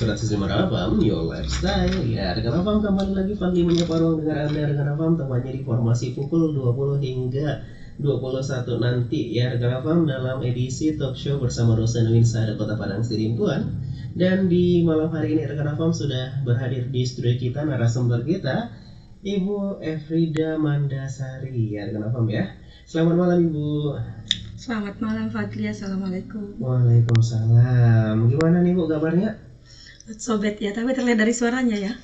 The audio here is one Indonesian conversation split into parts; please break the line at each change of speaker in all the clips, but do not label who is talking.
105 Your Lifestyle. Ya, dengan Afam kembali lagi Fadli menyapa ruang dengar Anda dengan Afam, tempatnya di formasi pukul 20 hingga 21 nanti ya dengan Afam dalam edisi talk show bersama dosen Winsa dari Kota Padang Sidimpuan. Dan di malam hari ini rekan Afam sudah berhadir di studio kita narasumber kita Ibu Efrida Mandasari ya rekan Afam ya. Selamat malam Ibu.
Selamat malam Fadli, Assalamualaikum.
Waalaikumsalam. Gimana nih Bu kabarnya?
Sobet ya, tapi terlihat dari suaranya ya.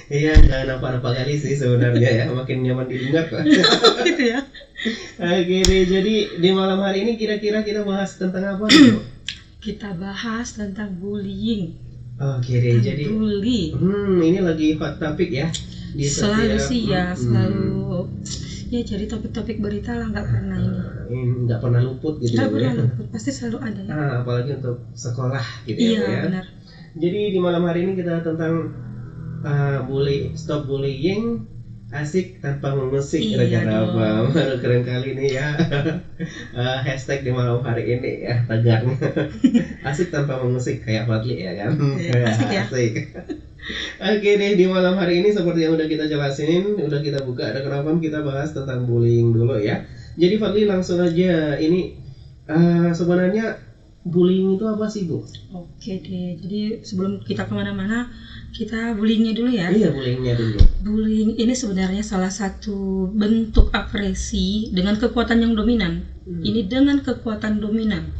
Iya, nggak nampak-nampak kali sih sebenarnya ya, makin nyaman didengar lah.
Gitu ya.
Oke deh, jadi di malam hari ini kira-kira kita bahas tentang apa nih Bu?
Kita bahas tentang bullying.
Oke deh, jadi
bully.
Ini lagi hot topic ya. Di
selalu
setiap,
sih ya, selalu. Ya jadi topik-topik berita lah nggak pernah ini.
Nggak pernah luput gitu
nggak
ya Bu
pernah
ya.
luput, pasti selalu ada ya.
Apalagi untuk sekolah gitu
Iya,
ya Bu ya.
Benar.
Jadi di malam hari ini kita tentang stop bullying, asik tanpa mengusik.
Iya
Rekan Baru keren kali ini ya. Hashtag di malam hari ini ya tagarnya. Asik tanpa mengusik kayak Fadli ya kan.
Asik ya.
Asik. Oke deh, di malam hari ini seperti yang udah kita jelasin, udah kita buka ada kenapa kita bahas tentang bullying dulu ya. Jadi Fadli langsung aja, ini sebenarnya bullying itu apa sih Bu?
Oke deh, jadi sebelum kita kemana-mana, kita bullyingnya dulu ya.
Iya, bullyingnya dulu.
Bullying ini sebenarnya salah satu bentuk agresi dengan kekuatan yang dominan. Ini dengan kekuatan dominan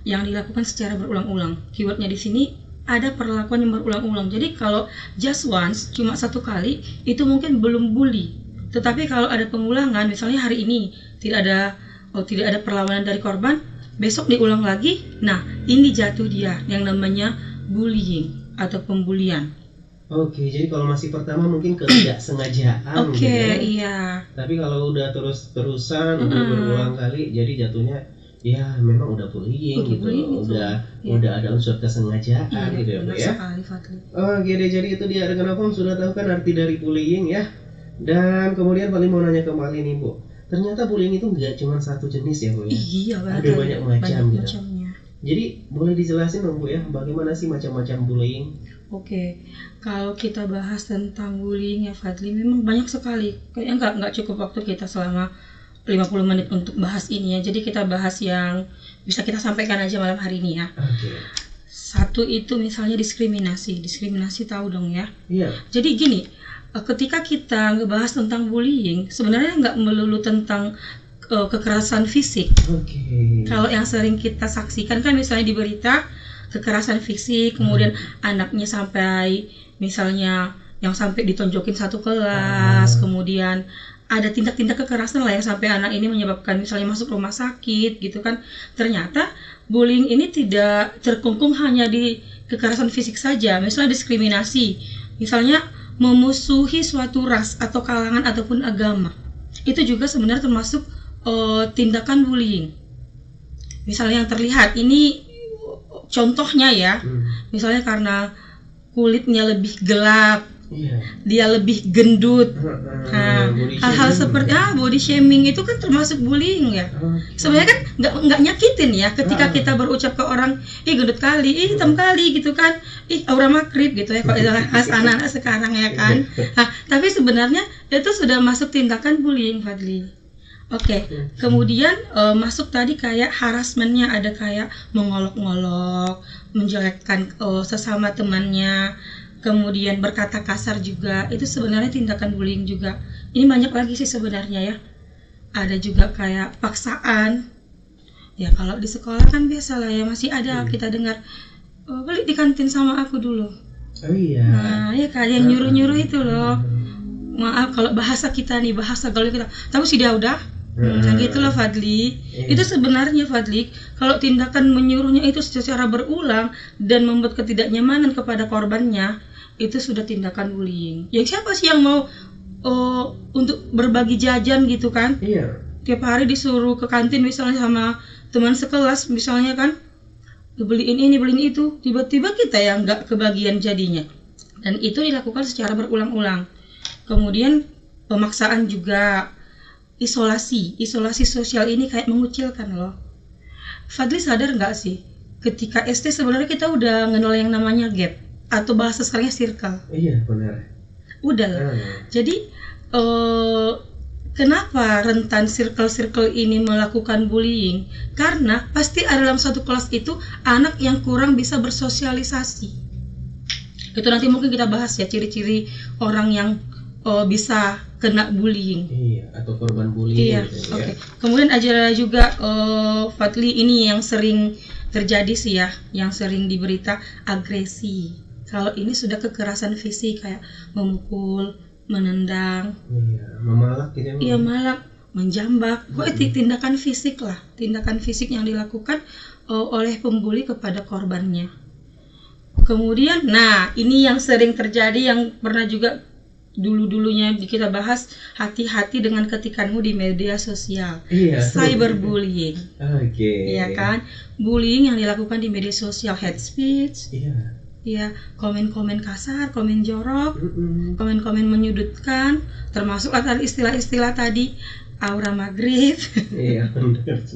yang dilakukan secara berulang-ulang. Keywordnya di sini ada perlakuan yang berulang-ulang. Jadi kalau just once, cuma satu kali, itu mungkin belum bully. Tetapi kalau ada pengulangan, misalnya hari ini tidak ada perlawanan dari korban, besok diulang lagi, nah ini jatuh dia yang namanya bullying atau pembulian.
Oke, jadi kalau masih pertama mungkin ketidaksengajaan gitu ya.
Iya.
Tapi kalau udah terus-terusan, udah berulang kali, jadi jatuhnya ya memang udah bullying gitu. Udah ada unsur kesengajaan gitu ya Bu ya.
Sekali, Fadli.
Oke deh, jadi itu dia rekan Afam sudah tahu kan arti dari bullying ya. Dan kemudian paling mau nanya kembali nih Bu. Ternyata bullying itu nggak cuma satu jenis ya Bu ya.
Iya,
ada banyak macam gitu.
Macamnya.
Jadi boleh dijelasin dong Bu ya, bagaimana sih macam-macam bullying?
Oke, kalau kita bahas tentang bullying ya Fadli, memang banyak sekali. Kayaknya nggak cukup waktu kita selama 50 menit untuk bahas ini ya. Jadi kita bahas yang bisa kita sampaikan aja malam hari ini ya.
Oke.
Satu itu misalnya diskriminasi. Diskriminasi tahu dong ya.
Iya.
Jadi gini, ketika kita ngebahas tentang bullying, sebenarnya nggak melulu tentang kekerasan fisik.
Oke.
Kalau yang sering kita saksikan kan misalnya di berita kekerasan fisik, kemudian anaknya sampai misalnya yang sampai ditonjokin satu kelas, kemudian ada tindak-tindak kekerasan lah yang sampai anak ini menyebabkan misalnya masuk rumah sakit gitu kan. Ternyata bullying ini tidak terkungkung hanya di kekerasan fisik saja, misalnya diskriminasi, misalnya memusuhi suatu ras atau kalangan ataupun agama. Itu juga sebenarnya termasuk tindakan bullying. Misalnya yang terlihat ini contohnya ya, misalnya karena kulitnya lebih gelap, dia lebih gendut. Hal-hal seperti body shaming itu kan termasuk bullying ya. Sebenarnya kan nggak nyakitin ya ketika kita berucap ke orang, gendut kali, hitam kali gitu kan, aura makrib gitu ya kalau khas anak-anak sekarang ya kan. Tapi sebenarnya itu sudah masuk tindakan bullying Fadli. Oke, kemudian masuk tadi kayak harassmentnya, ada kayak mengolok-ngolok, menjelekkan sesama temannya, kemudian berkata kasar juga, itu sebenarnya tindakan bullying juga. Ini banyak lagi sih sebenarnya ya. Ada juga kayak paksaan. Ya kalau di sekolah kan biasa lah ya, masih ada kita dengar, beli di kantin sama aku dulu.
Oh iya.
Nah ya kan yang nyuruh-nyuruh itu loh. Maaf kalau bahasa kita nih, bahasa gaul kita, tahu sih dia udah. Gitulah Fadli. Itu sebenarnya Fadli, kalau tindakan menyuruhnya itu secara berulang dan membuat ketidaknyamanan kepada korbannya, itu sudah tindakan bullying. Ya siapa sih yang mau untuk berbagi jajan gitu kan?
Iya.
Tiap hari disuruh ke kantin misalnya sama teman sekelas misalnya kan, beliin ini beliin itu, tiba-tiba kita yang nggak kebagian jadinya. Dan itu dilakukan secara berulang-ulang. Kemudian pemaksaan juga. Isolasi sosial ini kayak mengucilkan loh. Fadli sadar nggak sih ketika SD sebenarnya kita udah ngenal yang namanya gap atau bahasa sekarangnya circle.
Iya, benar.
Udah lah. Jadi kenapa rentan circle-circle ini melakukan bullying? Karena pasti ada dalam satu kelas itu anak yang kurang bisa bersosialisasi. Itu nanti mungkin kita bahas ya ciri-ciri orang yang bisa kena bullying.
Iya, atau korban bullying.
Iya,
gitu,
oke. Kemudian ada juga Fadli, ini yang sering terjadi sih ya, yang sering diberita agresi. Kalau ini sudah kekerasan fisik kayak memukul, menendang,
memalak gitu.
Iya, malak, menjambak. Tindakan fisik lah, tindakan fisik yang dilakukan oleh pembuli kepada korbannya. Kemudian, nah ini yang sering terjadi, yang pernah juga dulu-dulunya kita bahas, hati-hati dengan ketikanmu di media sosial.
Iya.
Cyberbullying.
Oke.
Iya kan? Bullying yang dilakukan di media sosial, hate speech.
Iya.
Ya, komen-komen kasar, komen jorok, komen-komen menyudutkan, termasuk antara istilah-istilah tadi, aura maghrib.
Iya, benar.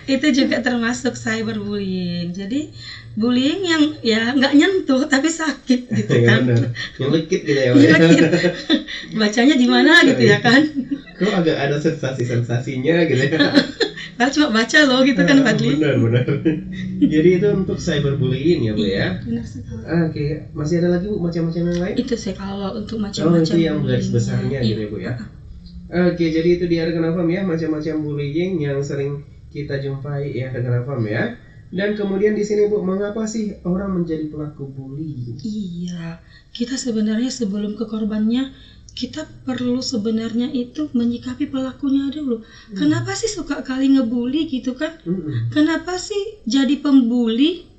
Itu juga termasuk cyberbullying. Jadi bullying yang ya nggak nyentuh tapi sakit gitu kan.
Benar. Nyelekit gitu ya.
Nyelekit. Bacanya gimana gitu ya kan.
Kok agak ada sensasi-sensasinya gitu ya.
Kalau cuma baca loh gitu kan Fadli.
Benar. Jadi itu untuk cyberbullying ya Bu ya.
Benar sekali.
Oke, masih ada lagi Bu macam-macam yang lain?
Itu sih kalau untuk macam-macam.
Itu yang garis besarnya gitu ya Bu ya. Oke, jadi itu di Rekan Afam ya, macam-macam bullying yang sering kita jumpai ya Rekan Afam ya. Dan kemudian di sini Bu, mengapa sih orang menjadi pelaku bullying?
Iya, kita sebenarnya sebelum ke korbannya, kita perlu sebenarnya itu menyikapi pelakunya dulu. Kenapa sih suka kali ngebully gitu kan? Kenapa sih jadi pembuli?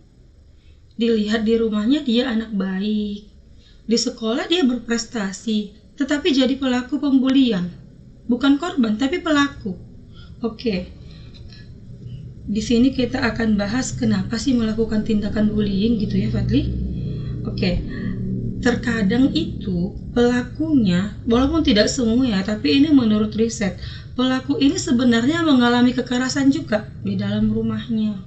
Dilihat di rumahnya dia anak baik, di sekolah dia berprestasi, tetapi jadi pelaku pembulian. Bukan korban, tapi pelaku. Oke. Di sini kita akan bahas kenapa sih melakukan tindakan bullying gitu ya Fadli. Oke. Terkadang itu pelakunya, walaupun tidak semua ya, tapi ini menurut riset, pelaku ini sebenarnya mengalami kekerasan juga di dalam rumahnya.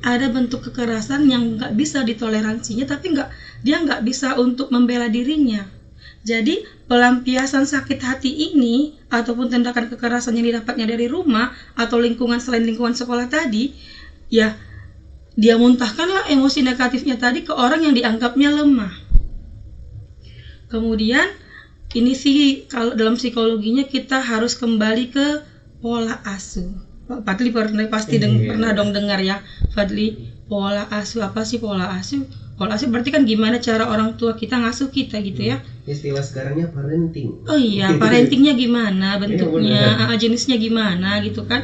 Ada bentuk kekerasan yang nggak bisa ditoleransinya, tapi dia nggak bisa untuk membela dirinya. Jadi pelampiasan sakit hati ini ataupun tindakan kekerasan yang didapatnya dari rumah atau lingkungan selain lingkungan sekolah tadi, ya dia muntahkanlah emosi negatifnya tadi ke orang yang dianggapnya lemah. Kemudian ini sih kalau dalam psikologinya kita harus kembali ke pola asuh. Pak Fadli pasti pernah dong dengar ya Fadli, pola asuh. Apa sih pola asuh? Pola asuh berarti kan gimana cara orang tua kita ngasuh kita gitu ya.
Istilah sekarangnya parenting.
Oh iya, parentingnya gimana bentuknya, jenisnya gimana gitu kan.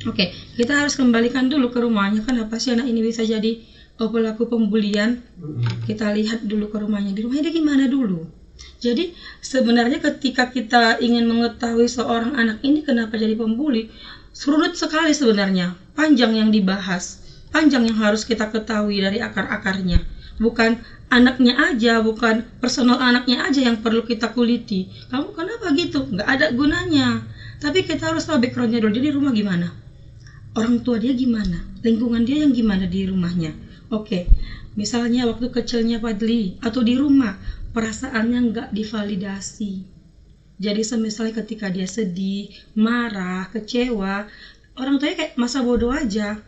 Oke, kita harus kembalikan dulu ke rumahnya. Kenapa sih anak ini bisa jadi pelaku pembulian? Kita lihat dulu ke rumahnya. Di rumahnya dia gimana dulu. Jadi sebenarnya ketika kita ingin mengetahui seorang anak ini kenapa jadi pembuli, serunut sekali sebenarnya, panjang yang dibahas, panjang yang harus kita ketahui dari akar-akarnya. Bukan anaknya aja, bukan personal anaknya aja yang perlu kita kuliti. Kamu kenapa gitu? Nggak ada gunanya. Tapi kita harus tahu backgroundnya dulu. Jadi rumah gimana? Orang tua dia gimana? Lingkungan dia yang gimana di rumahnya? Oke, misalnya waktu kecilnya Fadli atau di rumah perasaannya nggak divalidasi. Jadi misalnya ketika dia sedih, marah, kecewa, orang tuanya kayak masa bodoh aja.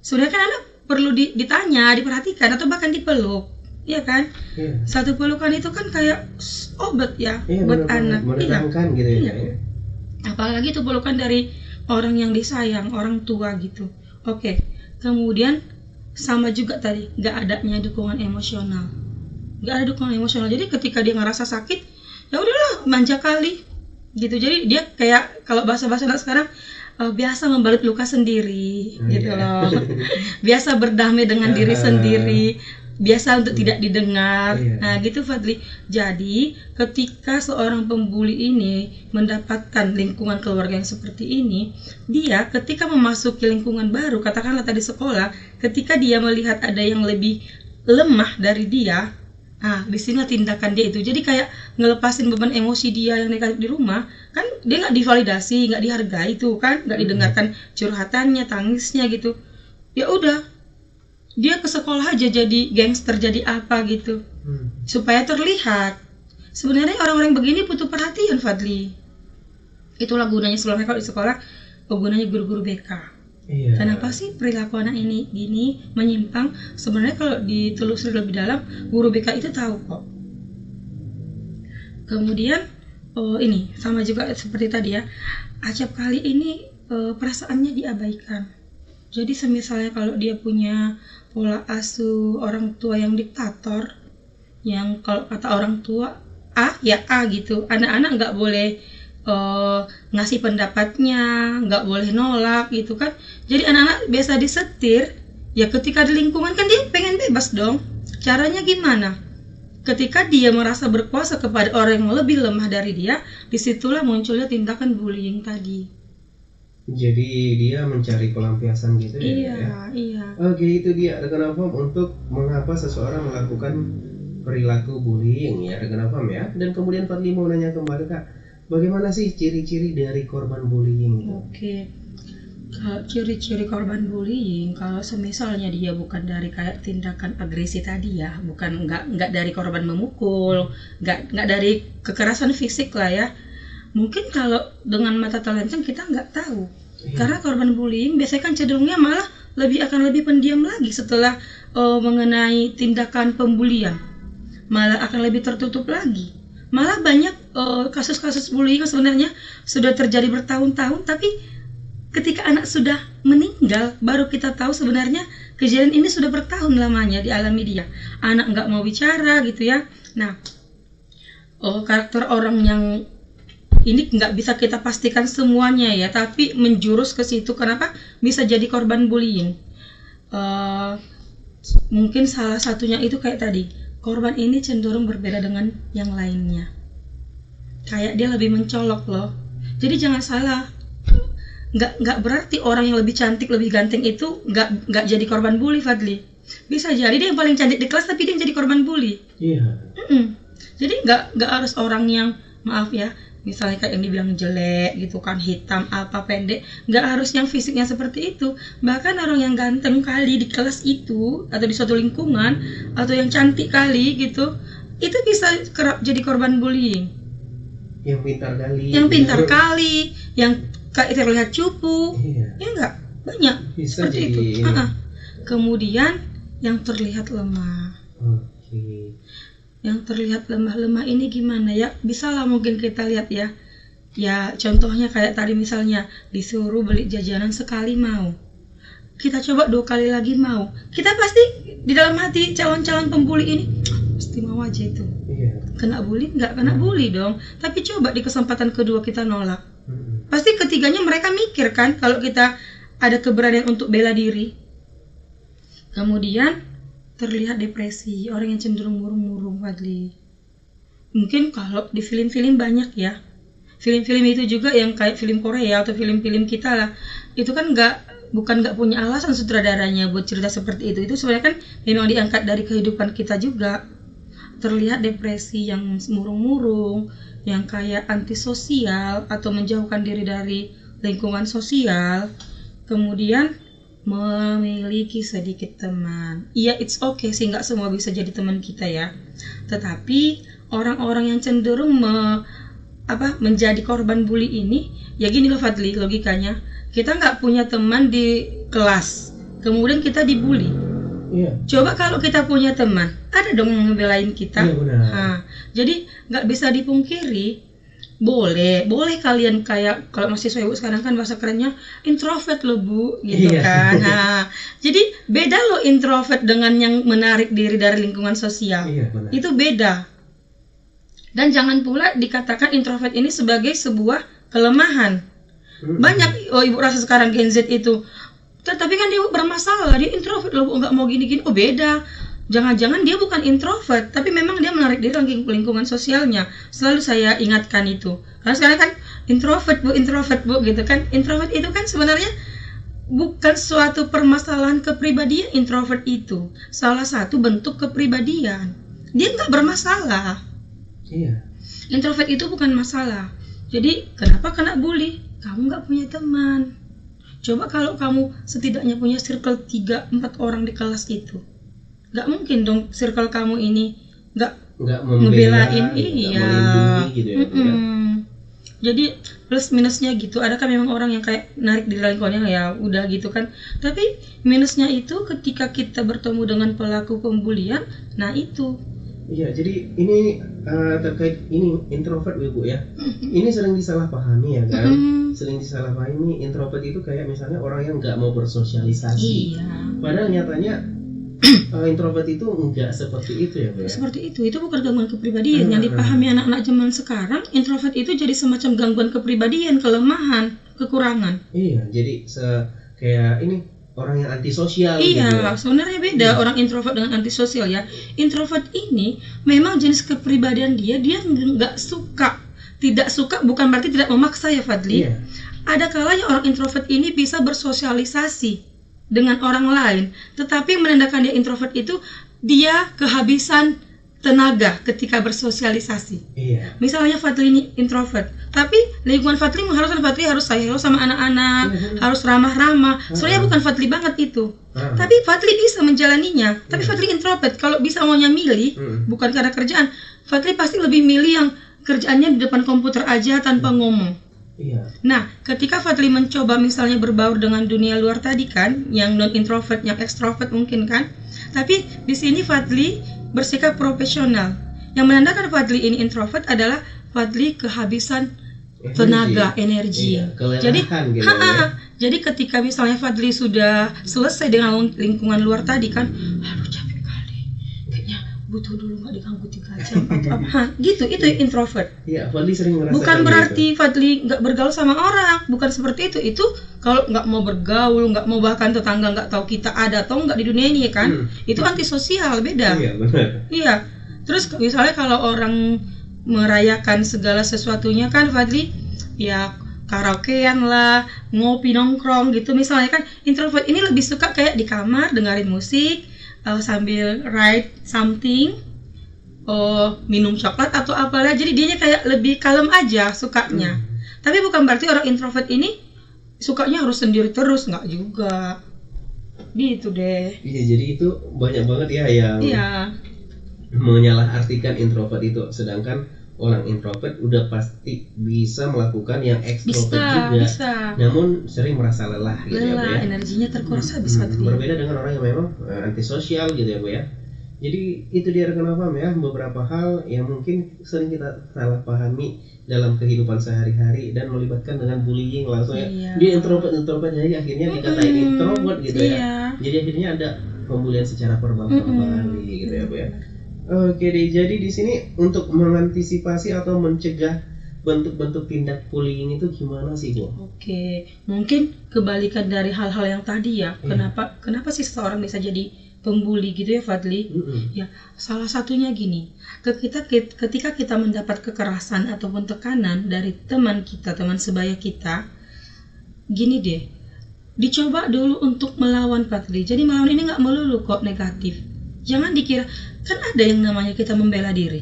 Sebenarnya kan anak perlu ditanya, diperhatikan atau bahkan dipeluk, ya kan? Satu pelukan itu kan kayak obat ya buat anak.
Menenangkan gitu ya.
Apalagi itu pelukan dari orang yang disayang, orang tua gitu. Oke, kemudian sama juga tadi, nggak adanya dukungan emosional. Nggak ada dukungan emosional. Jadi ketika dia ngerasa sakit, ya udahlah manja kali gitu. Jadi dia kayak kalau bahasa-bahasa anak sekarang biasa membalut luka sendiri gitu loh. Biasa berdamai dengan diri sendiri, biasa untuk tidak didengar. Nah gitu Fadli. Jadi ketika seorang pembuli ini mendapatkan lingkungan keluarga yang seperti ini, dia ketika memasuki lingkungan baru, katakanlah tadi sekolah, ketika dia melihat ada yang lebih lemah dari dia, disinilah tindakan dia itu. Jadi kayak ngelepasin beban emosi dia yang negatif di rumah. Kan dia nggak divalidasi, nggak dihargai tuh kan, nggak didengarkan curhatannya, tangisnya gitu. ya udah dia ke sekolah aja jadi gangster, jadi apa gitu, supaya terlihat. Sebenarnya orang-orang begini butuh perhatian, Fadli. Itulah gunanya sebenarnya kalau di sekolah, gunanya guru-guru BK.
Iya.
Kenapa sih perilaku anak ini gini, menyimpang? Sebenarnya kalau ditelusuri lebih dalam, guru BK itu tahu kok. Kemudian ini sama juga seperti tadi ya, Acap kali ini perasaannya diabaikan. Jadi semisalnya kalau dia punya pola asuh orang tua yang diktator, yang kalau kata orang tua A ya A gitu, anak-anak nggak boleh ngasih pendapatnya, nggak boleh nolak gitu kan. Jadi anak-anak biasa disetir, ya ketika di lingkungan kan dia pengen bebas dong. Caranya gimana? Ketika dia merasa berkuasa kepada orang yang lebih lemah dari dia, disitulah munculnya tindakan bullying tadi.
Jadi dia mencari pelampiasan gitu ya?
Iya,
ya?
iya.
Oke, itu dia rekan Afam untuk mengapa seseorang melakukan perilaku bullying ya rekan Afam ya. Dan kemudian Fadli mau nanya kembali Kak, bagaimana sih ciri-ciri dari korban bullying itu?
Oke. Kalau ciri-ciri korban bullying, kalau semisalnya dia bukan dari kayak tindakan agresi tadi ya, bukan nggak dari korban memukul, nggak dari kekerasan fisik lah ya. Mungkin kalau dengan mata telanjang kita nggak tahu, karena korban bullying biasanya kan cenderungnya malah akan lebih pendiam lagi setelah mengenai tindakan pembulian, malah akan lebih tertutup lagi. Malah banyak kasus-kasus bullying sebenarnya sudah terjadi bertahun-tahun, tapi ketika anak sudah meninggal baru kita tahu sebenarnya kejadian ini sudah bertahun lamanya dialami dia. Anak nggak mau bicara gitu ya. Nah, karakter orang yang ini nggak bisa kita pastikan semuanya ya, tapi menjurus ke situ. Kenapa bisa jadi korban bullying? Mungkin salah satunya itu kayak tadi, korban ini cenderung berbeda dengan yang lainnya. Kayak dia lebih mencolok loh. Jadi jangan salah. Nggak berarti orang yang lebih cantik, lebih ganteng itu nggak jadi korban bully, Fadli. Bisa jadi dia yang paling cantik di kelas tapi dia yang jadi korban bully.
Iya.
Jadi nggak harus orang yang, maaf ya, misalnya kayak yang dibilang jelek gitu kan, hitam apa pendek, nggak harus yang fisiknya seperti itu. Bahkan orang yang ganteng kali di kelas itu atau di suatu lingkungan, atau yang cantik kali gitu, itu bisa kerap jadi korban bullying.
Yang pintar kali.
Yang pintar kali, yang kayak terlihat cupu,
iya.
Ya enggak, banyak
Bisa
seperti
jadi
itu. Kemudian yang terlihat lemah.
Oke.
Yang terlihat lemah ini gimana ya? Bisa lah mungkin kita lihat ya. Ya contohnya kayak tadi misalnya disuruh beli jajanan sekali mau, kita coba 2 kali lagi mau, kita pasti di dalam hati calon-calon pembuli ini pasti mau aja itu.
Iya.
Kena bully? Nggak kena bully dong. Tapi coba di kesempatan kedua kita nolak. Pasti ketiganya mereka mikir kan kalau kita ada keberanian untuk bela diri. Kemudian terlihat depresi, orang yang cenderung murung-murung, Fadli. Mungkin kalau di film-film banyak ya. Film-film itu juga yang kayak film Korea atau film-film kita lah. Itu kan bukan nggak punya alasan sutradaranya buat cerita seperti itu. Itu sebenarnya kan memang diangkat dari kehidupan kita juga. Terlihat depresi yang murung-murung, yang kayak antisosial atau menjauhkan diri dari lingkungan sosial. Kemudian memiliki sedikit teman. Iya, it's okay sih, nggak semua bisa jadi teman kita ya. Tetapi orang-orang yang cenderung menjadi korban bully ini, ya gini loh Fadli, logikanya. Kita nggak punya teman di kelas, kemudian kita dibully.
Iya.
Coba kalau kita punya teman, ada dong yang ngebelain kita.
Iya, benar.
Jadi nggak bisa dipungkiri, boleh kalian kayak kalau mahasiswa ibu sekarang kan bahasa kerennya introvert loh Bu, gitu
Iya.
kan. Jadi beda loh introvert dengan yang menarik diri dari lingkungan sosial.
Iya, benar.
Itu beda. Dan jangan pula dikatakan introvert ini sebagai sebuah kelemahan. Banyak ibu rasa sekarang Gen Z itu, tapi kan dia bermasalah, dia introvert loh, nggak mau gini-gini. Oh beda, jangan-jangan dia bukan introvert, tapi memang dia menarik diri dari lingkungan sosialnya. Selalu saya ingatkan itu, karena sekarang kan introvert bu gitu kan. Introvert itu kan sebenarnya bukan suatu permasalahan kepribadian. Introvert itu salah satu bentuk kepribadian, dia nggak bermasalah.
Iya.
Introvert itu bukan masalah. Jadi kenapa kena bully? Kamu nggak punya teman. Coba kalau kamu setidaknya punya circle 3-4 orang di kelas itu, nggak mungkin dong circle kamu ini nggak ngebelain,
nggak
iya.
melindungi gitu ya, Bu, ya.
Jadi plus minusnya gitu. Adakah memang orang yang kayak narik di lingkungannya ya udah gitu kan. Tapi minusnya itu ketika kita bertemu dengan pelaku pembulian, nah itu.
Iya, jadi ini terkait ini introvert Bu ya. Ini sering disalahpahami ya kan. Sering disalahpahami introvert itu kayak misalnya orang yang nggak mau bersosialisasi.
Iya.
Padahal nyatanya introvert itu enggak seperti itu ya Bu ya.
Seperti itu bukan gangguan kepribadian. Yang dipahami anak-anak zaman sekarang, introvert itu jadi semacam gangguan kepribadian, kelemahan, kekurangan.
Iya, jadi kayak ini orang yang antisosial gitu
Iya,
ya.
sebenarnya beda orang introvert dengan antisosial ya. Introvert ini memang jenis kepribadian dia nggak suka. Tidak suka bukan berarti tidak memaksa ya Fadli.
Iya.
Ada kalanya orang introvert ini bisa bersosialisasi dengan orang lain, tetapi yang menandakan dia introvert itu dia kehabisan tenaga ketika bersosialisasi.
Iya.
Misalnya Fadli ini introvert, tapi lingkungan Fadli mengharuskan Fadli harus sayang sama anak-anak, harus ramah-ramah. Sebenarnya bukan Fadli banget itu. Tapi Fadli bisa menjalaninya. Tapi Fadli introvert, kalau bisa maunya milih, bukan karena kerjaan, Fadli pasti lebih milih yang kerjaannya di depan komputer aja tanpa ngomong.
Iya.
Nah, ketika Fadli mencoba misalnya berbaur dengan dunia luar tadi kan, yang non introvert, yang ekstrovert mungkin kan, tapi di sini Fadli bersikap profesional. Yang menandakan Fadli ini introvert adalah Fadli kehabisan tenaga, energi.
Iya, kelelahan
Jadi,
gitu ya.
jadi ketika misalnya Fadli sudah selesai dengan lingkungan luar tadi kan, aduh capek kali, kayaknya butuh dulu nggak diganggu 3 jam atau apa, gitu. Itu introvert.
Iya, Fadli sering merasakan
Bukan berarti
gitu.
Fadli nggak bergaul sama orang, bukan seperti itu. Itu kalau nggak mau bergaul, nggak mau bahkan tetangga nggak tahu kita ada atau nggak di dunia ini ya kan, itu antisosial, beda.
Iya, benar.
Iya. Terus misalnya kalau orang merayakan segala sesuatunya kan Fadli ya karaokean lah, ngopi nongkrong gitu misalnya kan. Introvert ini lebih suka kayak di kamar dengerin musik sambil write something, minum coklat atau apalah. Jadi dianya kayak lebih kalem aja sukanya. Tapi bukan berarti orang introvert ini sukanya harus sendiri terus, nggak juga. Gitu deh.
Iya, jadi itu banyak banget ya yang menyalahartikan introvert itu, sedangkan orang introvert udah pasti bisa melakukan yang ekstrovert juga.
Bisa.
Namun sering merasa lelah gitu ya, Bu ya.
Energinya terkuras habis Fadli.
Berbeda dengan orang yang memang antisosial gitu ya, Bu ya. Jadi itu dia rekan Afam ya, beberapa hal yang mungkin sering kita salah pahami dalam kehidupan sehari-hari dan melibatkan dengan bullying langsung ya. Dia introvert jadi akhirnya dikatain introvert gitu ya. Jadi akhirnya ada pembulian secara verbal kembali gitu ya, Bu ya. Oke deh, jadi di sini untuk mengantisipasi atau mencegah bentuk-bentuk tindak bullying itu gimana sih, Bu?
Oke, mungkin kebalikan dari hal-hal yang tadi ya. Kenapa sih seseorang bisa jadi pembuli gitu ya Fadli? Ya, salah satunya gini. Ketika kita mendapat kekerasan ataupun tekanan dari teman kita, teman sebaya kita, gini deh. Dicoba dulu untuk melawan Fadli. Jadi melawan ini nggak melulu kok negatif. Jangan dikira, kan ada yang namanya kita membela diri.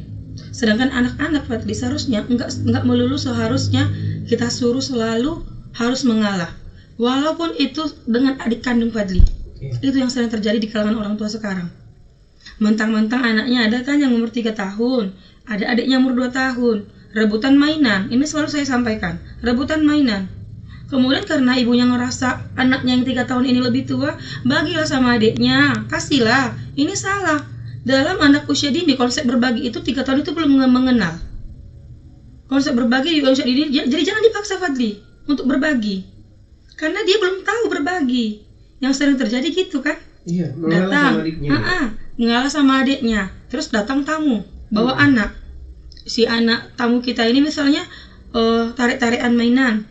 Sedangkan anak-anak Fadli seharusnya enggak melulu seharusnya kita suruh selalu harus mengalah. Walaupun itu dengan adik kandung Fadli. Itu yang sering terjadi di kalangan orang tua sekarang. Mentang-mentang anaknya ada kan yang umur 3 tahun, ada adiknya umur 2 tahun, rebutan mainan. Ini selalu saya sampaikan, rebutan mainan. Kemudian karena ibunya ngerasa anaknya yang 3 tahun ini lebih tua, bagilah sama adiknya, kasihlah. Ini salah. Dalam anak usia dini, konsep berbagi itu 3 tahun itu belum mengenal. Konsep berbagi di usia dini, jadi jangan dipaksa Fadli untuk berbagi. Karena dia belum tahu berbagi. Yang sering terjadi gitu kan?
Iya, mengalah sama adiknya.
Mengalah sama adiknya. Terus datang tamu, bawa anak. Si anak tamu kita ini misalnya tarik-tarikan mainan.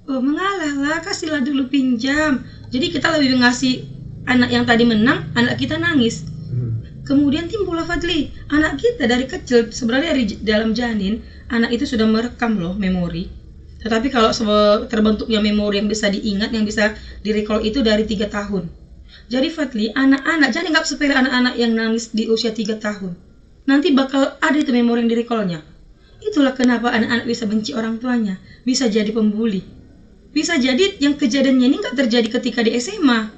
Mengalah lah, kasihlah dulu pinjam. Jadi kita lebih ngasih anak yang tadi menang, anak kita nangis. Kemudian timbullah Fadli, anak kita dari kecil sebenarnya dari dalam janin, anak itu sudah merekam loh memori. Tetapi kalau terbentuknya memori yang bisa diingat, yang bisa direcall itu dari 3 tahun. Jadi Fadli, anak-anak jangan anggap sepele anak-anak yang nangis di usia 3 tahun. Nanti bakal ada itu memori yang direcallnya. Itulah kenapa anak-anak bisa benci orang tuanya, bisa jadi pembuli. Bisa jadi yang kejadiannya ini nggak terjadi ketika di SMA,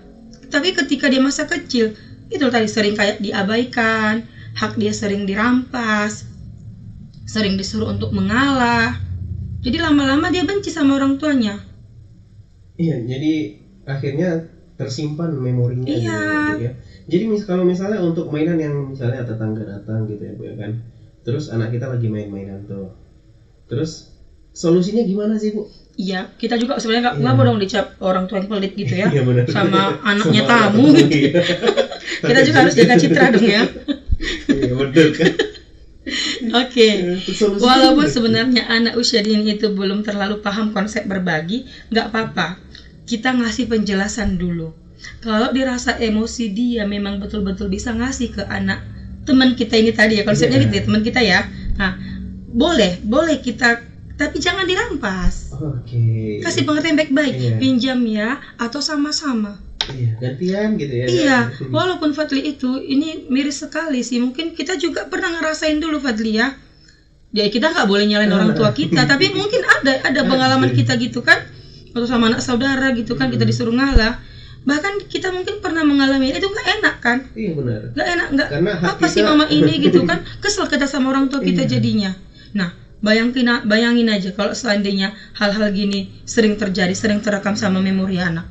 tapi ketika dia masa kecil. Itu tadi sering kayak diabaikan, hak dia sering dirampas, sering disuruh untuk mengalah. Jadi lama-lama dia benci sama orang tuanya.
Iya, jadi akhirnya tersimpan memorinya.
Iya.
Gitu ya. Jadi kalau misalnya untuk mainan yang misalnya tetangga datang gitu ya Bu ya kan, terus anak kita lagi main-mainan tuh, terus solusinya gimana sih Bu?
Iya, kita juga sebenarnya nggak mau dong dicap orang tua yang pelit gitu ya,
Iya, benar.
sama anaknya
Sama
tamu.
anak, iya.
Kita juga harus jaga citra dong ya.
Iya betul kan.
Oke.
Solusinya
Walaupun
gimana?
sebenarnya anak usia dini itu belum terlalu paham konsep berbagi, nggak apa-apa. Kita ngasih penjelasan dulu. Kalau dirasa emosi dia memang betul-betul bisa ngasih ke anak teman kita ini tadi ya, konsepnya
Iya.
gitu ya, teman kita ya. Nah, boleh kita, tapi jangan dirampas.
Oke.
Kasih pengertian baik-baik,
Iya.
pinjam ya, atau sama-sama.
Iya, gantian gitu ya.
Iya, walaupun Fadli itu ini miris sekali sih. Mungkin kita juga pernah ngerasain dulu Fadli ya. Ya kita nggak boleh nyalain orang tua kita, tapi mungkin ada pengalaman kita gitu kan, atau sama anak saudara gitu kan, kita disuruh ngalah. Bahkan kita mungkin pernah mengalami itu, nggak enak kan?
Iya benar.
Nggak enak, nggak
Karena hak
apa sih
kita-
mama ini gitu kan? Kesel kita sama orang tua kita
Iya.
jadinya. Nah, bayangin aja kalau seandainya hal-hal gini sering terjadi, sering terekam sama memori anak.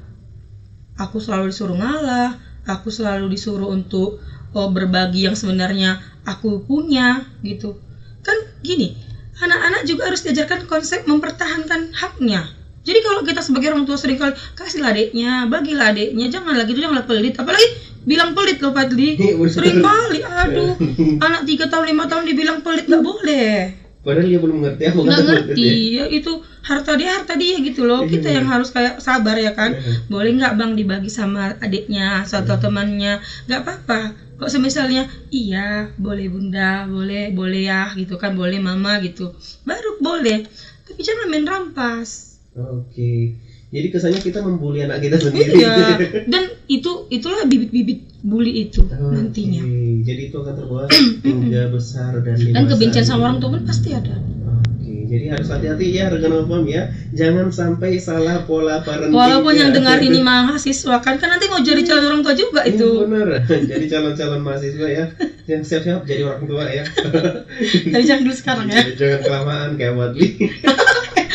Aku selalu disuruh ngalah, aku selalu disuruh untuk berbagi yang sebenarnya aku punya gitu. Kan gini, anak-anak juga harus diajarkan konsep mempertahankan haknya. Jadi kalau kita sebagai orang tua sering kali kasihlah adiknya, bagilah adiknya, janganlah gitu, janganlah pelit. Apalagi bilang pelit loh Fadli.
Iya, betul.
Sering kali, aduh, anak 3 tahun 5 tahun dibilang pelit nggak boleh.
Padahal dia belum ngerti apa
Nggak
kata
ngerti
pelit
ya, itu harta dia gitu loh. Kita yang harus kayak sabar ya kan. Boleh nggak bang dibagi sama adiknya atau temannya, nggak apa-apa. Kok semisalnya iya boleh bunda, boleh ya gitu kan, boleh mama gitu, baru boleh. Tapi jangan main rampas.
Oke. Jadi kesannya kita membuli anak kita sendiri.
Iya, dan itulah bibit-bibit bully itu nantinya.
Oke. Jadi itu akan terbawa hingga besar dan dewasa.
Dan kebencian sama orang tua pun pasti ada.
Oke. Jadi harus hati-hati ya rekan Novum ya. Jangan sampai salah pola parenting.
Walaupun yang
ya.
dengar ini mahasiswa kan nanti mau jadi calon orang tua juga
Iya,
itu.
benar. Jadi calon-calon mahasiswa ya, yang siap-siap jadi orang tua ya.
Tapi jangan dulu sekarang ya.
Jangan kelamaan kayak Wadli.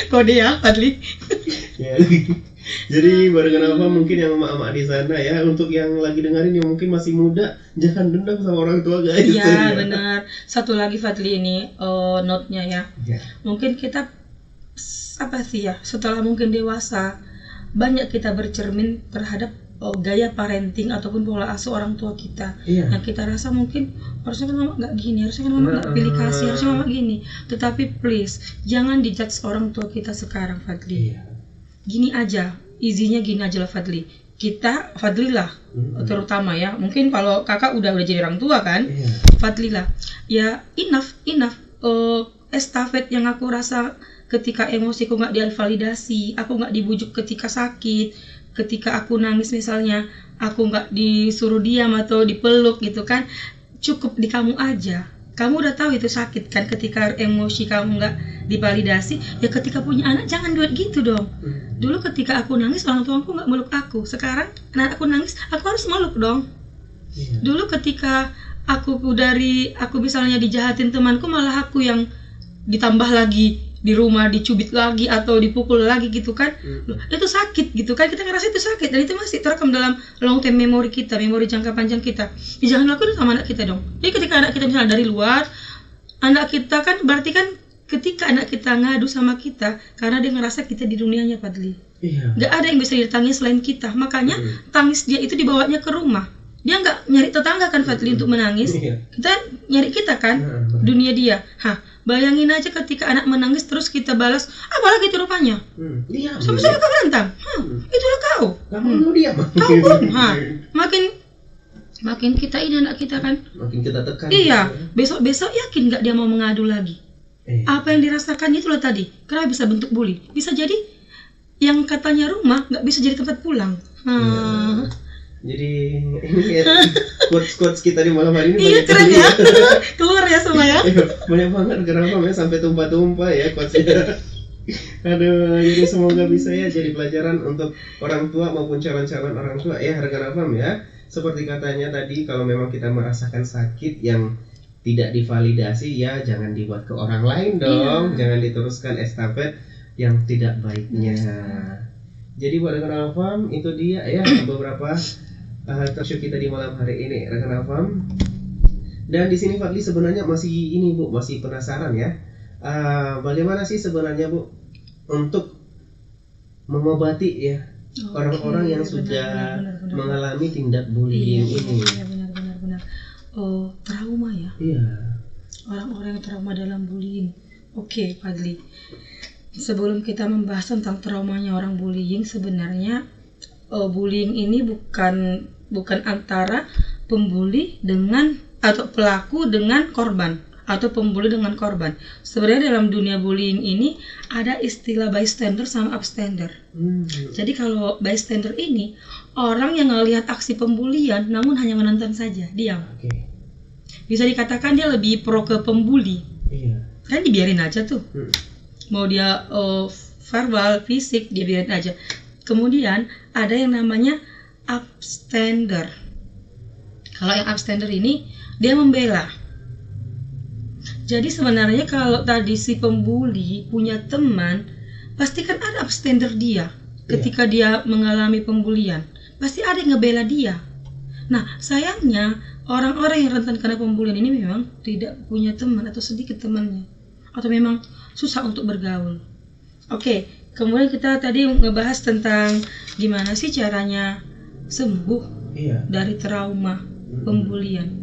Kode ya Fadli.
Ya. Jadi bareng apa mungkin yang emak-emak di sana ya, untuk yang lagi dengerin yang mungkin masih muda, jangan dendam sama orang tua guys.
Iya benar. Satu lagi Fadli ini note-nya ya.
Ya.
Mungkin kita apa sih ya, setelah mungkin dewasa banyak kita bercermin terhadap gaya parenting ataupun pola asuh orang tua kita.
Iya.
Yang kita rasa mungkin harusnya kan mama nggak gini, harusnya kan mama nggak pilih kasih, harusnya mama gini. Tetapi please jangan dijudge orang tua kita sekarang Fadli.
Iya.
Gini aja, izinnya gini aja lah Fadli. Kita Fadli lah terutama ya. Mungkin kalau kakak udah jadi orang tua kan,
Iya.
Fadli lah. Ya enough. Estafet yang aku rasa ketika emosiku nggak divalidasi, aku nggak dibujuk ketika sakit, ketika aku nangis misalnya, aku nggak disuruh diam atau dipeluk gitu kan, cukup di kamu aja. Kamu udah tahu itu sakit kan, ketika emosi kamu nggak divalidasi. Ya ketika punya anak jangan duet gitu dong. Dulu ketika aku nangis orang tuaku nggak meluk aku, sekarang anak aku nangis aku harus meluk dong.
Iya.
Dulu ketika aku misalnya dijahatin temanku, malah aku yang ditambah lagi di rumah, dicubit lagi atau dipukul lagi gitu kan. Loh, itu sakit gitu kan, kita ngerasa itu sakit dan itu masih terekam dalam long term memory kita, memori jangka panjang kita. Ya, jangan lakukan sama anak kita dong. Jadi ketika anak kita misalnya dari luar, anak kita kan berarti kan ketika anak kita ngadu sama kita karena dia ngerasa kita di dunianya Fadli.
Iya.
Gak ada yang bisa ditangis selain kita, makanya tangis dia itu dibawanya ke rumah. Dia nggak nyari tetangga kan Fadli untuk menangis.
Iya.
Kita nyari kita kan, dunia dia. Bayangin aja ketika anak menangis terus kita balas, apalagi itu rupanya.
Diam.
Sama-sama kau berantem. Itulah kau.
Kamu mau diam.
Kau pun. Makin kita ini anak kita kan.
Makin kita tekan.
Iya. Besok yakin nggak dia mau mengadu lagi. Apa yang dirasakannya itulah tadi. Kenapa bisa bentuk bully? Bisa jadi yang katanya rumah nggak bisa jadi tempat pulang.
Jadi ini ya, quotes kita di malam hari ini
Iya
banyak
keren
sekali
ya. Keluar ya semua ya.
Banyak banget kenapa sampai tumpah-tumpah ya quotesnya. Aduh, jadi semoga bisa ya jadi pelajaran untuk orang tua maupun calon-calon orang tua ya rekan Afam ya. Seperti katanya tadi, kalau memang kita merasakan sakit yang tidak divalidasi ya jangan dibuat ke orang lain dong, jangan diteruskan estafet yang tidak baiknya. Jadi buat rekan Afam itu dia ya beberapa talkshow kita di malam hari ini rekan Afam. Dan di sini Fadli sebenarnya masih ini Bu, masih penasaran ya. Bagaimana sih sebenarnya Bu untuk mengobati ya orang-orang yang sudah mengalami tindak bullying ini?
Iya benar. Trauma ya.
Iya.
Orang-orang yang trauma dalam bullying. Oke, Fadli. Sebelum kita membahas tentang traumanya orang bullying, sebenarnya bullying ini bukan antara pembuli dengan atau pelaku dengan korban atau pembuli dengan korban. Sebenarnya dalam dunia bullying ini ada istilah bystander sama upstander. Jadi kalau bystander ini orang yang ngelihat aksi pembulian namun hanya menonton saja, diam. Bisa dikatakan dia lebih pro ke pembuli. Kan dibiarin aja tuh. Mau dia verbal, fisik, dia biarin aja. Kemudian ada yang namanya upstander. Kalau yang upstander ini dia membela. Jadi sebenarnya kalau tadi si pembuli punya teman, pasti kan ada upstander dia. Ketika dia mengalami pembulian, pasti ada yang ngebela dia. Nah, sayangnya orang-orang yang rentan karena pembulian ini memang tidak punya teman atau sedikit temannya, atau memang susah untuk bergaul. Oke, kemudian kita tadi ngebahas tentang gimana sih caranya sembuh dari trauma pembulian.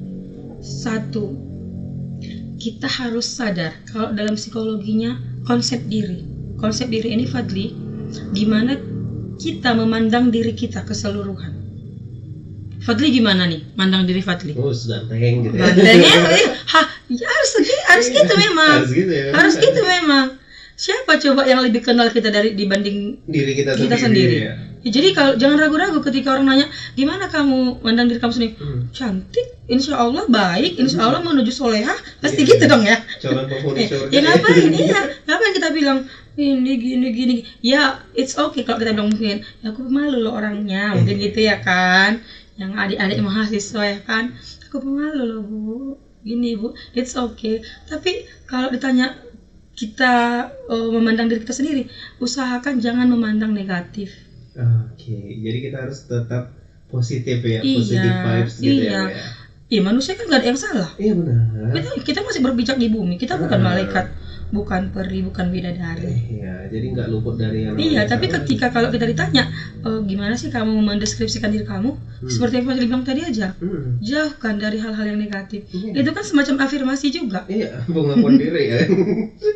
Satu, kita harus sadar kalau dalam psikologinya konsep diri. Konsep diri ini Fadli, gimana kita memandang diri kita keseluruhan. Fadli gimana nih mandang diri Fadli?
Ganteng gitu ya.
Gantengnya, ya harus gitu memang. Harus gitu memang. Siapa coba yang lebih kenal kita dibanding
diri kita
sendiri? Ya, jadi kalau jangan ragu-ragu ketika orang nanya gimana kamu mandang diri kamu sendiri, cantik, insya Allah baik, insya Allah menuju solehah, pasti gitu dong ya.
Calon penghuni surga.
Ya ngapain kita bilang ini gini, ya it's okay kalau kita bilang mungkin ya aku pemalu loh orangnya, mungkin gitu ya kan, yang adik-adik mahasiswa ya kan, aku pemalu loh Bu, gini Bu, it's okay. Tapi kalau ditanya kita memandang diri kita sendiri, usahakan jangan memandang negatif.
Jadi kita harus tetap positif ya, positive vibes gitu ya.
Iya, manusia kan gak ada yang salah.
Iya benar.
Kita masih berpijak di bumi, kita bukan malaikat, bukan peri, bukan bidadari.
Iya, jadi nggak luput dari yang.
Iya, tapi ketika kalau kita ditanya, gimana sih kamu mendeskripsikan diri kamu? Seperti yang Fadli bilang tadi aja, jauhkan dari hal-hal yang negatif. Itu kan semacam afirmasi juga.
Iya, pengakuan diri ya.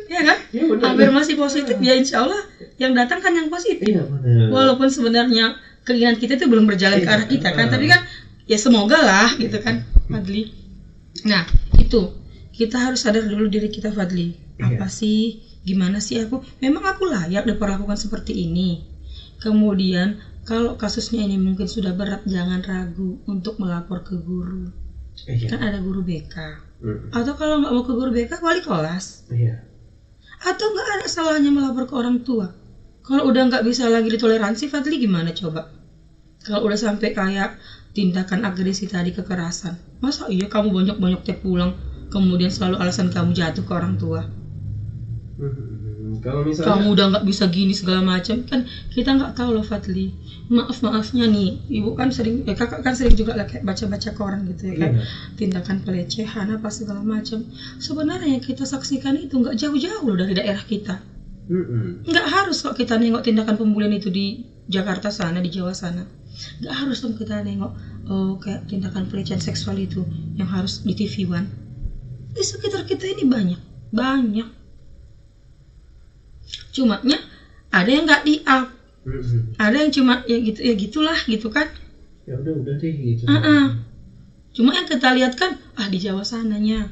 Iya kan? Ya, afirmasi positif ya insya Allah yang datang kan yang positif.
Iya benar.
Walaupun sebenarnya keinginan kita itu belum berjalan ke arah kita kan, tapi kan ya semoga lah gitu kan, Fadli. Nah itu kita harus sadar dulu diri kita, Fadli. Apa sih? Gimana sih aku? Memang aku layak diperlakukan seperti ini. Kemudian kalau kasusnya ini mungkin sudah berat, jangan ragu untuk melapor ke guru. Kan ada guru BK. Atau kalau nggak mau ke guru BK, wali kelas. Atau nggak ada salahnya melapor ke orang tua. Kalau udah nggak bisa lagi ditoleransi, Fadli gimana coba? Kalau udah sampai kayak tindakan agresi tadi, kekerasan, masa iya kamu banyak-banyak tiap pulang, kemudian selalu alasan kamu jatuh ke orang tua?
Kalau misalnya
kamu udah nggak bisa gini segala macam, kan kita nggak tahu loh Fadli. Maafnya nih, ibu kan sering, kakak kan sering juga kayak baca-baca koran gitu ya kan, tindakan pelecehan apa segala macam. Sebenarnya yang kita saksikan itu nggak jauh-jauh loh dari daerah kita. Nggak harus kok kita nengok tindakan pembulian itu di Jakarta sana, di Jawa sana. Nggak harus dong kita nengok kayak tindakan pelecehan seksual itu yang harus di TV One. Di sekitar kita ini banyak. Cumanya ada yang nggak di-up, ada yang cuma ya gitulah gitu kan.
Ya udah deh gitu.
Cuma yang kita lihat kan di Jawa sananya,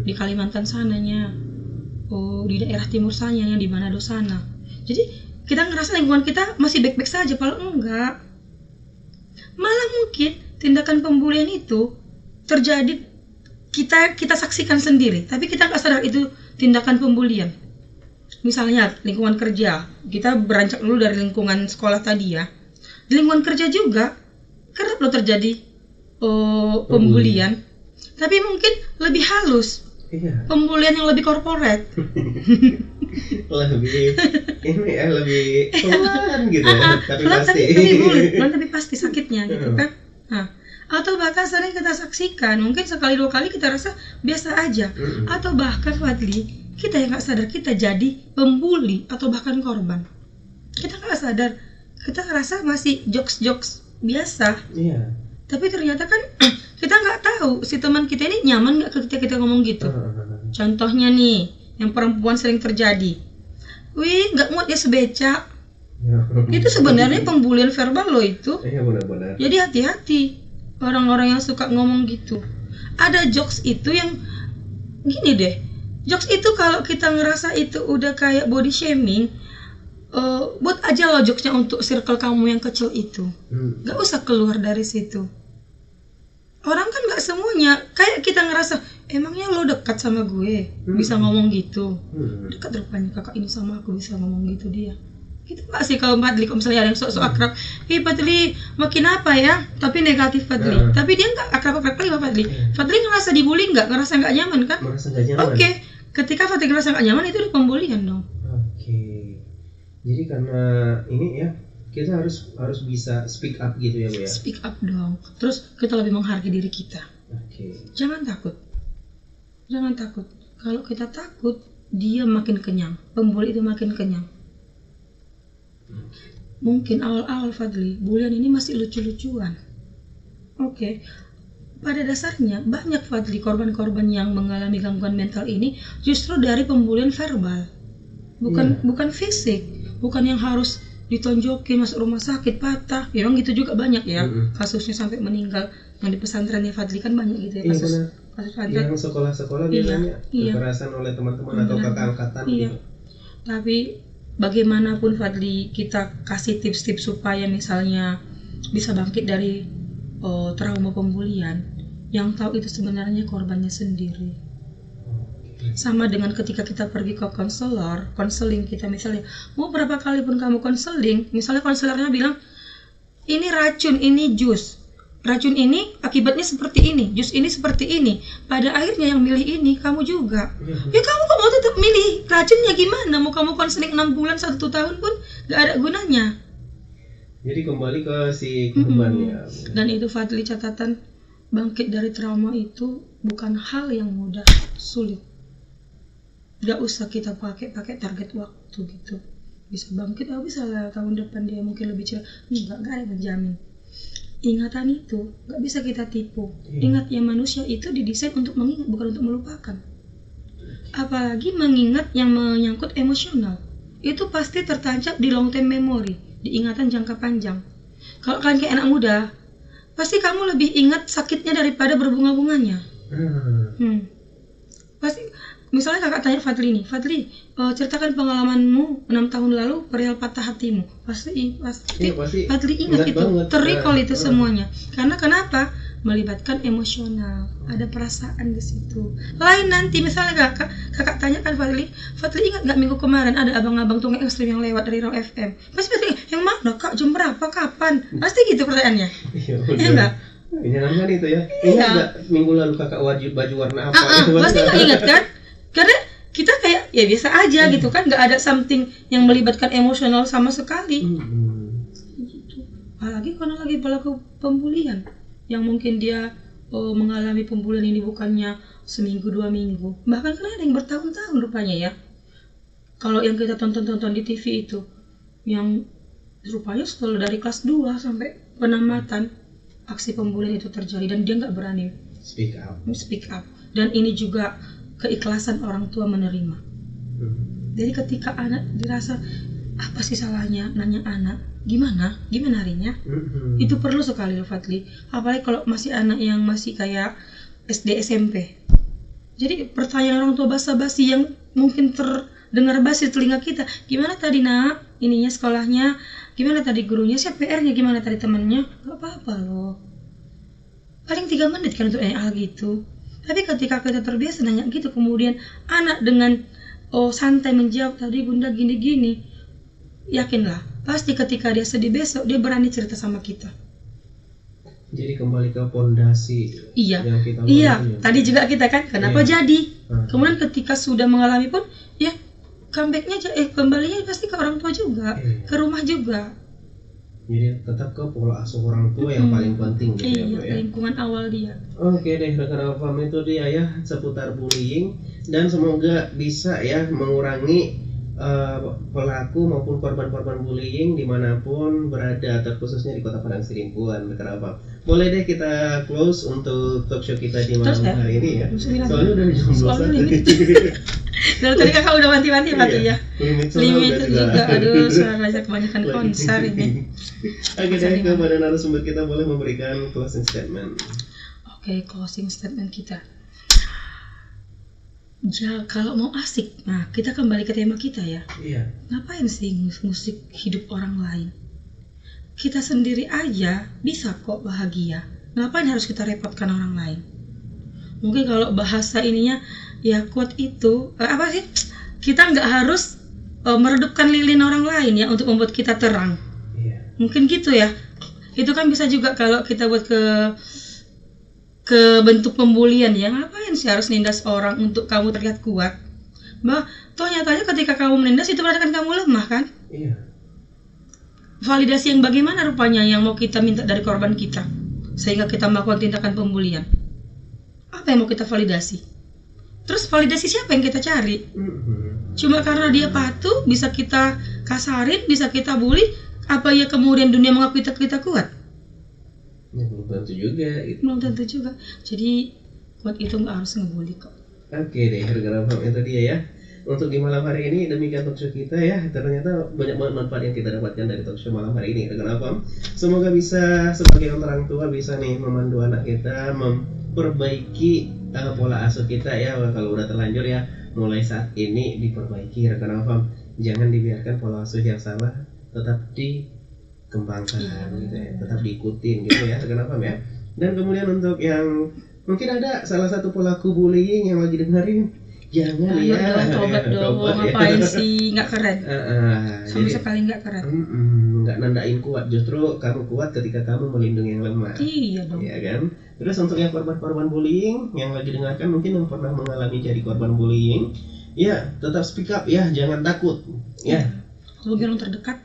di Kalimantan sananya, di daerah timur sana, yang di Manado sana. Jadi kita ngerasa lingkungan kita masih baik-baik saja, padahal enggak. Malah mungkin tindakan pembulian itu terjadi, kita saksikan sendiri, tapi kita nggak sadar itu tindakan pembulian. misalnya lingkungan kerja, kita beranjak dulu dari lingkungan sekolah tadi ya. Di lingkungan kerja juga kerap loh terjadi pembulian, tapi mungkin lebih halus.
Iya.
Pembulian yang lebih korporat.
Lebih ini ya, lebih pelan gitu ya, tapi
pelan
pasti.
tapi pasti sakitnya gitu kan. Nah, atau bahkan sering kita saksikan, mungkin sekali dua kali kita rasa biasa aja, atau bahkan Fadli, kita yang nggak sadar kita jadi pembuli atau bahkan korban. Kita nggak sadar, kita ngerasa masih jokes biasa.
Iya.
Tapi ternyata kan kita nggak tahu si teman kita ini nyaman nggak ketika kita ngomong gitu. Contohnya nih, yang perempuan sering terjadi. Wih, nggak muat ya sebeca. Itu sebenarnya pembulian verbal loh itu.
Iya, benar-benar.
Jadi hati-hati orang-orang yang suka ngomong gitu. Ada jokes itu yang gini deh. Jokes itu kalau kita ngerasa itu udah kayak body shaming, buat aja loh jokesnya untuk circle kamu yang kecil itu. Gak usah keluar dari situ. Orang kan gak semuanya kayak kita ngerasa emangnya lo dekat sama gue bisa ngomong gitu. Dekat rupanya kakak ini sama aku bisa ngomong gitu dia. Itu gak sih kalau Fadli, kalau misalnya ada yang sok-sok akrab, Fadli makin apa ya, tapi negatif Fadli. Tapi dia gak akrab-akrab kali sama Fadli. Fadli ngerasa dibully gak? Ngerasa gak nyaman kan?
Merasa gak nyaman.
Oke. Ketika Fadli ngerasa gak nyaman itu udah pembulian dong.
Oke. Jadi karena ini ya, kita harus bisa speak up gitu ya Bu ya.
Speak up dong. Terus kita lebih menghargai diri kita.
Oke.
Jangan takut. Jangan takut. Kalau kita takut, dia makin kenyang. Pembuli itu makin kenyang. Mungkin awal-awal Fadli, bulian ini masih lucu-lucuan. Oke. Pada dasarnya banyak Fadli korban-korban yang mengalami gangguan mental ini justru dari pembulian verbal. Bukan fisik, bukan yang harus ditonjokin masuk rumah sakit patah. Ya memang gitu juga banyak ya. Kasusnya sampai meninggal. Yang di pesantrennya Fadli kan banyak gitu ya kasus. Kasus pesantren.
Yang sekolah-sekolah biasanya kekerasan oleh teman-teman atau kakak angkatan gitu.
Tapi bagaimanapun Fadli, kita kasih tips-tips supaya misalnya bisa bangkit dari trauma pembulian. Yang tahu itu sebenarnya korbannya sendiri. Sama dengan ketika kita pergi ke konseling kita misalnya, mau berapa kali pun kamu konseling, misalnya konselornya bilang ini racun, ini jus, racun ini akibatnya seperti ini, jus ini seperti ini, pada akhirnya yang milih ini kamu juga. Ya kamu kok mau tetap milih racunnya, gimana mau kamu konseling 6 bulan 1 tahun pun gak ada gunanya.
Jadi kembali ke si korbannya.
Dan itu Fadli catatan, bangkit dari trauma itu bukan hal yang mudah, sulit. Gak usah kita pakai target waktu gitu. Bisa bangkit, bisa lah tahun depan dia mungkin lebih cerah. Gak ada yang menjamin. Ingatan itu gak bisa kita tipu. Ingatnya manusia itu didesain untuk mengingat, bukan untuk melupakan. Apalagi mengingat yang menyangkut emosional. Itu pasti tertancap di long term memory, di ingatan jangka panjang. Kalau kalian kayak anak muda, pasti kamu lebih ingat sakitnya daripada berbunga-bunganya. Pasti. Misalnya kakak tanya Fadli nih, Fadli, ceritakan pengalamanmu 6 tahun lalu perihal patah hatimu. Pasti Fadli ingat itu, terrecall itu semuanya. Karena kenapa? Melibatkan emosional, ada perasaan di situ. Lain nanti misalnya kakak tanya kan Fadli ingat nggak minggu kemarin ada abang-abang tunggu ekstrim yang lewat dari Raw FM? Pasti yang mana kak, jam berapa, kapan? Pasti gitu pertanyaannya. Iya enggak?
Jangan itu ya. Ingat nggak minggu lalu kakak baju warna apa?
Pasti nggak ingat kan? Karena kita kayak ya biasa aja gitu kan, nggak ada something yang melibatkan emosional sama sekali. Gitu. Apalagi kalau lagi pelaku pembulian yang mungkin dia mengalami pembulian ini bukannya seminggu 2 minggu, bahkan kan ada yang bertahun-tahun rupanya ya. Kalau yang kita tonton di TV itu yang rupanya selalu dari kelas 2 sampai penamatan aksi pembulian itu terjadi dan dia nggak berani speak up. Dan ini juga keikhlasan orang tua menerima. Jadi ketika anak dirasa apa sih salahnya, nanya anak gimana harinya, itu perlu sekali loh Fadli. Apalagi kalau masih anak yang masih kayak SD SMP. Jadi pertanyaan orang tua basa-basi yang mungkin terdengar basi telinga kita, gimana tadi nak ininya sekolahnya, gimana tadi gurunya, siapa PR-nya, gimana tadi temannya, gak apa-apa loh. Paling 3 menit kan untuk nanya hal gitu. Tapi ketika kita terbiasa nanya gitu, kemudian anak dengan santai menjawab, tadi bunda gini-gini, yakinlah pasti ketika dia sedih besok dia berani cerita sama kita.
Jadi kembali ke pondasi
Iya,
yang kita
iya.
bangun.
Tadi juga kita kan, kenapa
Iya.
jadi? Kemudian ketika sudah mengalami pun, ya comebacknya, kembalinya pasti ke orang tua juga,
Iya.
ke rumah juga.
Jadi tetap ke pola asuh orang tua yang paling penting gitu ya,
Iya,
Bro ya.
lingkungan awal dia.
Oke deh, rekan Alfam, itu dia ya seputar bullying, dan semoga bisa ya mengurangi pelaku maupun korban-korban bullying dimanapun berada, terkhususnya di Kota Padang Sidimpuan, rekan Alfam. Boleh deh kita close untuk talk show kita di malam
Terus ya?
hari ini ya.
Sembilan.
Soalnya udah jam 12
Soalnya limit. Dari tadi kakak udah mati-mati ya.
Limit soalnya
Limit
udah
juga. Aduh, suara belajar kebanyakan konser ini.
Oke deh, kepada narasumber kita boleh memberikan closing statement.
Oke, closing statement kita. Ya, kalau mau asik, nah kita kembali ke tema kita ya.
Iya.
Ngapain sih musik hidup orang lain? Kita sendiri aja bisa kok bahagia. Ngapain harus kita repotkan orang lain? Mungkin kalau bahasa ininya ya quote itu apa sih? Kita nggak harus meredupkan lilin orang lain ya untuk membuat kita terang.
Iya.
Mungkin gitu ya. Itu kan bisa juga kalau kita buat ke bentuk pembulian ya. Ngapain sih harus nindas orang untuk kamu terlihat kuat? Toh nyatanya ketika kamu menindas itu berarti kan kamu lemah kan?
Iya.
Validasi yang bagaimana rupanya yang mau kita minta dari korban kita sehingga kita melakukan tindakan pembulian? Apa yang mau kita validasi? Terus validasi siapa yang kita cari? Cuma karena dia patuh bisa kita kasarin, bisa kita bully, apa ya kemudian dunia mengakui kita kuat?
Ya, belum tentu juga gitu.
Belum tentu juga. Jadi kuat itu nggak harus ngebully kok.
Oke deh, rekan Alfam, itu dia ya. Untuk di malam hari ini demikian talk show kita ya. Ternyata banyak banget manfaat yang kita dapatkan dari talk show malam hari ini, rekan Alfam. Semoga bisa sebagai orang tua bisa nih memandu anak kita memperbaiki pola asuh kita ya. Kalau udah terlanjur ya mulai saat ini diperbaiki, rekan Alfam. Jangan dibiarkan pola asuh yang salah, tetap dikembangkan gitu ya, tetap diikutin gitu ya, rekan Alfam ya. Dan kemudian untuk yang mungkin ada salah satu pelaku bullying yang lagi dengerin, jangan ya,
tobat dong, ngapain sih, nggak keren. Sama
jadi,
sekali nggak keren.
nggak nandain kuat, justru kamu kuat ketika kamu melindungi yang lemah.
Iya dong.
Ya kan. Terus untuk yang korban-korban bullying yang lagi dengarkan, mungkin yang pernah mengalami jadi korban bullying, ya tetap speak up ya, jangan takut ya.
Hubungi orang terdekat.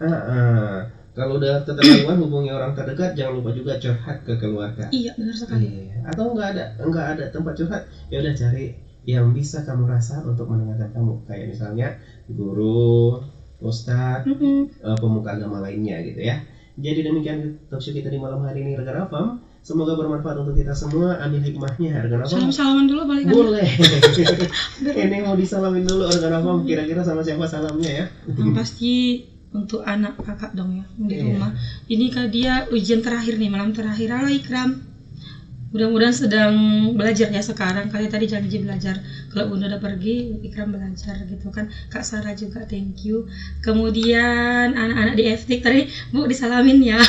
Kalau udah keterlaluan hubungi orang terdekat, jangan lupa juga curhat ke keluarga.
Iya, benar sekali.
Atau nggak ada tempat curhat, ya udah cari yang bisa kamu rasa untuk mendengarkan kamu, kayak misalnya guru, ustadz, pemuka agama lainnya gitu ya. Jadi demikian talk show kita di malam hari ini, rekan Alfam. Semoga bermanfaat untuk kita semua. Ambil hikmahnya, rekan Alfam.
Salam-salaman dulu balik.
Boleh. Ini mau disalamin dulu, rekan Alfam. Kira-kira sama siapa salamnya ya?
Yang pasti untuk anak kakak dong ya di rumah. Ini kan dia ujian terakhir nih, malam terakhir. Halo Ikram. Mudah-mudahan sedang belajar ya sekarang. Kali tadi janji belajar. Kalau Bunda udah pergi, Ikram belajar gitu kan. Kak Sarah juga thank you. Kemudian anak-anak di FTIK tadi Bu disalamin ya.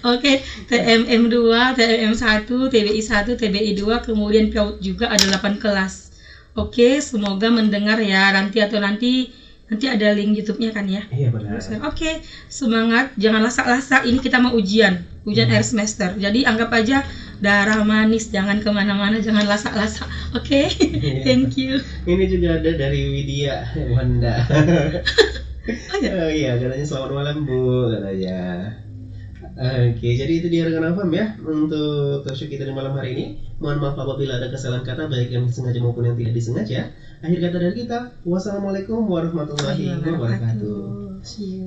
Oke, TMM 2, TMM 1, TBI 1, TBI 2, kemudian PAUD juga ada 8 kelas. Oke, semoga mendengar ya nanti ada link YouTube-nya kan ya.
Iya benar.
Oke, semangat, jangan lasak-lasak. Ini kita mau ujian akhir semester. Jadi anggap aja darah manis, jangan kemana-mana, jangan lasak-lasak. Oke, thank you.
Ini juga ada dari Widya Wanda. Oh iya, katanya selamat malam Bu, katanya. Oke, jadi itu dia rekan Alfam ya untuk talk show kita di malam hari ini. Mohon maaf apabila ada kesalahan kata baik yang disengaja maupun yang tidak disengaja. Akhir kata dari kita, wassalamualaikum warahmatullahi wabarakatuh.
See you.